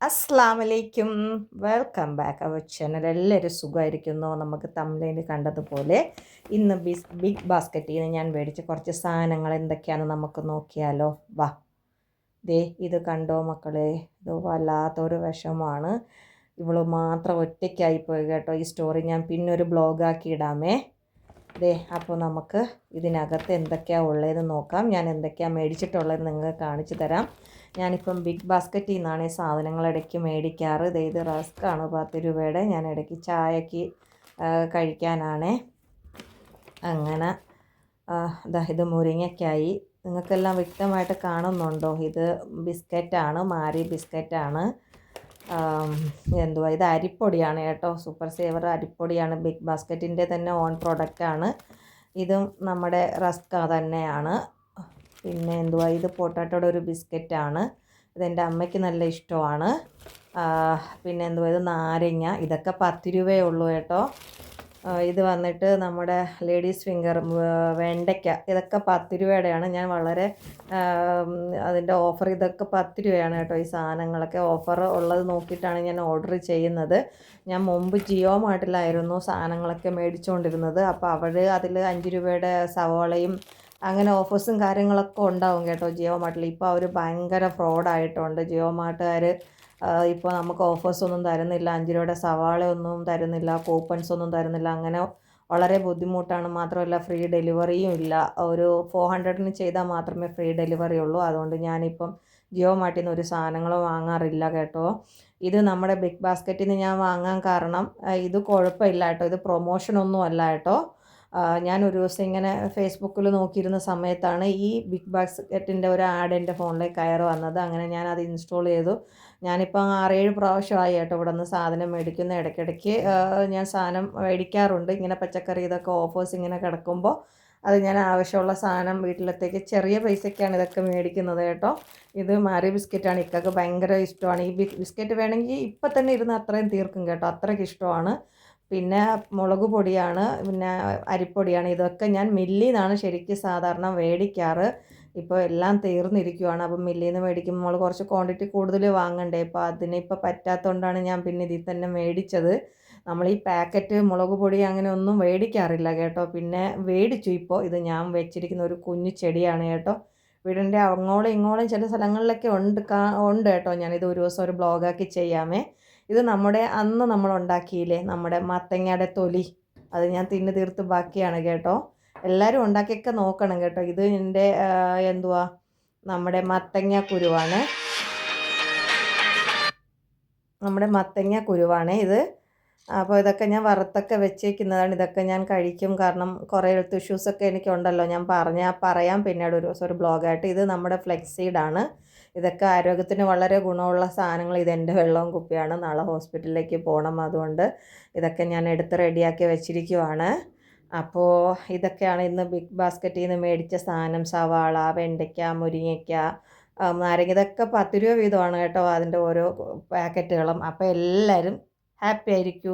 അസ്സലാമലൈക്കും. Welcome back our channel. എല്ലാവരും സുഖമായിരിക്കുന്നു. നമുക്ക് തമിഴിൽ കണ്ടതുപോലെ ഇന്ന് ബിഗ് ബാസ്ക്കറ്റിൽ നിന്ന് ഞാൻ മേടിച്ച കുറച്ച് സാധനങ്ങൾ എന്തൊക്കെയാണെന്ന് നമുക്ക് നോക്കിയാലോ. വാ, ദേ ഇത് കണ്ടോ മക്കളെ, ഇത് വല്ലാത്തൊരു വിഷമമാണ്. ഇവള് മാത്രം ഒറ്റയ്ക്കായിപ്പോയി കേട്ടോ. ഈ സ്റ്റോറി ഞാൻ പിന്നെ ഒരു ബ്ലോഗാക്കി ഇടാമേ. ദേ അപ്പോൾ നമുക്ക് ഇതിനകത്ത് എന്തൊക്കെയാണ് ഉള്ളതെന്ന് നോക്കാം. ഞാൻ എന്തൊക്കെയാണ് മേടിച്ചിട്ടുള്ളതെന്ന് നിങ്ങൾക്ക് കാണിച്ചു തരാം. ഞാനിപ്പം ബിഗ് ബാസ്ക്കറ്റിൽ നിന്നാണ് ഈ സാധനങ്ങൾ ഇടയ്ക്ക് മേടിക്കാറ്. ഇത് റസ്ക്കാണ് 10 രൂപയുടെ. ഞാൻ ഇടയ്ക്ക് ചായക്ക് കഴിക്കാനാണേ. അങ്ങനെ ഇത് മുരിങ്ങയ്ക്കായി. നിങ്ങൾക്കെല്ലാം വ്യക്തമായിട്ട് കാണുന്നുണ്ടോ? ഇത് ബിസ്ക്കറ്റാണ്, മാരി ബിസ്ക്കറ്റാണ്. ഇത് അരിപ്പൊടിയാണ് കേട്ടോ. സൂപ്പർ സേവർ അരിപ്പൊടിയാണ്. ബിഗ് ബാസ്ക്കറ്റിൻ്റെ തന്നെ ഓൺ പ്രൊഡക്റ്റാണ്. ഇതും നമ്മുടെ റസ്ക് തന്നെയാണ്. പിന്നെ ഇത് പൊട്ടാറ്റോയുടെ ഒരു ബിസ്ക്കറ്റാണ്. ഇതെൻ്റെ അമ്മയ്ക്ക് നല്ല ഇഷ്ടമാണ്. പിന്നെ ഇത് നാരങ്ങ. ഇതൊക്കെ 10 രൂപയേ ഉള്ളൂ കേട്ടോ. ഇത് വന്നിട്ട് നമ്മുടെ ലേഡീസ് ഫിംഗർ വെണ്ടയ്ക്ക. ഇതൊക്കെ 10 രൂപയുടെയാണ്. ഞാൻ വളരെ അതിൻ്റെ ഓഫർ ഇതൊക്കെ 10 രൂപയാണ് കേട്ടോ. ഈ സാധനങ്ങളൊക്കെ ഓഫർ ഉള്ളത് നോക്കിയിട്ടാണ് ഞാൻ ഓർഡർ ചെയ്യുന്നത്. ഞാൻ മുമ്പ് ജിയോ മാർട്ടിലായിരുന്നു സാധനങ്ങളൊക്കെ മേടിച്ചുകൊണ്ടിരുന്നത്. അപ്പോൾ അതിൽ 5 രൂപയുടെ സവോളയും അങ്ങനെ ഓഫേഴ്സും കാര്യങ്ങളൊക്കെ ഉണ്ടാവും കേട്ടോ ജിയോ മാർട്ടിൽ. ഇപ്പോൾ അവർ ഭയങ്കര ഫ്രോഡായിട്ടുണ്ട് ജിയോ മാർട്ടുകാർ. ഇപ്പോൾ നമുക്ക് ഓഫേഴ്സൊന്നും തരുന്നില്ല, 5 രൂപയുടെ സവാളയൊന്നും തരുന്നില്ല, കൂപ്പൺസ് ഒന്നും തരുന്നില്ല. അങ്ങനെ വളരെ ബുദ്ധിമുട്ടാണ്. മാത്രമല്ല ഫ്രീ ഡെലിവറിയും ഇല്ല. ഒരു 400 ചെയ്താൽ മാത്രമേ ഫ്രീ ഡെലിവറി ഉള്ളൂ. അതുകൊണ്ട് ഞാനിപ്പം ജിയോ മാർട്ടിൽ നിന്ന് ഒരു സാധനങ്ങളും വാങ്ങാറില്ല കേട്ടോ. ഇത് നമ്മുടെ ബിഗ് ബാസ്ക്കറ്റിൽ നിന്ന് ഞാൻ വാങ്ങാൻ കാരണം ഇത് കുഴപ്പമില്ല കേട്ടോ. ഇത് പ്രൊമോഷനൊന്നും അല്ല കേട്ടോ. ഞാനൊരു ദിവസം ഇങ്ങനെ ഫേസ്ബുക്കിൽ നോക്കിയിരുന്ന സമയത്താണ് ഈ ബിഗ് ബാസ്ക്കറ്റിൻ്റെ ഒരു ആഡ് എൻ്റെ ഫോണിലേക്ക് കയറി വന്നത്. അങ്ങനെ ഞാനത് ഇൻസ്റ്റാൾ ചെയ്തു. ഞാനിപ്പോൾ 6-7 പ്രാവശ്യമായി കേട്ടോ ഇവിടെ നിന്ന് സാധനം മേടിക്കുന്ന. ഇടയ്ക്കിടയ്ക്ക് ഞാൻ സാധനം മേടിക്കാറുണ്ട്. ഇങ്ങനെ പച്ചക്കറി ഇതൊക്കെ ഓഫേഴ്സ് ഇങ്ങനെ കിടക്കുമ്പോൾ അത് ഞാൻ ആവശ്യമുള്ള സാധനം വീട്ടിലത്തേക്ക് ചെറിയ പൈസയ്ക്കാണ് ഇതൊക്കെ മേടിക്കുന്നത് കേട്ടോ. ഇത് മാരി ബിസ്ക്കറ്റാണ്. ഇക്കൊക്കെ ഭയങ്കര ഇഷ്ടമാണ്. ഈ ബിസ്ക്കറ്റ് വേണമെങ്കിൽ ഇപ്പം തന്നെ ഇരുന്ന് അത്രയും തീർക്കും കേട്ടോ. അത്രയ്ക്ക് ഇഷ്ടമാണ്. പിന്നെ മുളക് പൊടിയാണ്, പിന്നെ അരിപ്പൊടിയാണ്. ഇതൊക്കെ ഞാൻ മില്ലിൽ നിന്നാണ് ശരിക്കും സാധാരണ മേടിക്കാറ്. ഇപ്പോൾ എല്ലാം തീർന്നിരിക്കുവാണ്. അപ്പം മില്ലിൽ നിന്ന് മേടിക്കുമ്പോൾ നമ്മൾ കുറച്ച് ക്വാണ്ടിറ്റി കൂടുതൽ വാങ്ങണ്ടേ. ഇപ്പോൾ അതിനിപ്പോൾ പറ്റാത്തതുകൊണ്ടാണ് ഞാൻ പിന്നെ ഇതിൽ തന്നെ മേടിച്ചത്. നമ്മൾ ഈ പാക്കറ്റ് മുളക് പൊടി അങ്ങനെ ഒന്നും മേടിക്കാറില്ല കേട്ടോ. പിന്നെ മേടിച്ചു. ഇപ്പോൾ ഇത് ഞാൻ വെച്ചിരിക്കുന്ന ഒരു കുഞ്ഞു ചെടിയാണ് കേട്ടോ. വീടിൻ്റെ അങ്ങോളം ഇങ്ങോളം ചില സ്ഥലങ്ങളിലൊക്കെ ഉണ്ട് കേട്ടോ. ഞാനിത് ഒരു ദിവസം ഒരു ബ്ലോഗാക്കി ചെയ്യാമേ. ഇത് അന്ന് നമ്മൾ ഉണ്ടാക്കിയില്ലേ നമ്മുടെ മത്തങ്ങയുടെ തൊലി, അത് ഞാൻ തിന്ന് തീർത്ത് ബാക്കിയാണ് കേട്ടോ. എല്ലാവരും ഉണ്ടാക്കിയൊക്കെ നോക്കണം കേട്ടോ. ഇത് എൻ്റെ നമ്മുടെ മത്തങ്ങ കുരുവാണ് ഇത്. അപ്പോൾ ഇതൊക്കെ ഞാൻ വറുത്തൊക്കെ വെച്ചേക്കുന്നതാണ്. ഇതൊക്കെ ഞാൻ കഴിക്കും. കാരണം കുറേ ഹെൽത്ത് ഇഷ്യൂസൊക്കെ എനിക്കുണ്ടല്ലോ. ഞാൻ പറയാം പിന്നീട് ഒരു ദിവസം ഒരു ബ്ലോഗായിട്ട്. ഇത് നമ്മുടെ ഫ്ലെക്സ് സീഡാണ്. ഇതൊക്കെ ആരോഗ്യത്തിന് വളരെ ഗുണമുള്ള സാധനങ്ങൾ. ഇതെൻ്റെ വെള്ളവും കുപ്പിയാണ്. നാളെ ഹോസ്പിറ്റലിലേക്ക് പോകണം. അതുകൊണ്ട് ഇതൊക്കെ ഞാൻ എടുത്ത് റെഡിയാക്കി വെച്ചിരിക്കുവാണ്. അപ്പോൾ ഇതൊക്കെയാണ് ഇന്ന് ബിഗ് ബാസ്ക്കറ്റിൽ നിന്ന് മേടിച്ച സാധനം. സവാള, വെണ്ടയ്ക്ക, മുരിങ്ങയ്ക്ക, നാരങ്ങ, ഇതൊക്കെ 10 രൂപ വീതമാണ് കേട്ടോ അതിൻ്റെ ഓരോ പാക്കറ്റുകളും. അപ്പോൾ എല്ലാവരും ഹാപ്പി ആയിരിക്കൂ.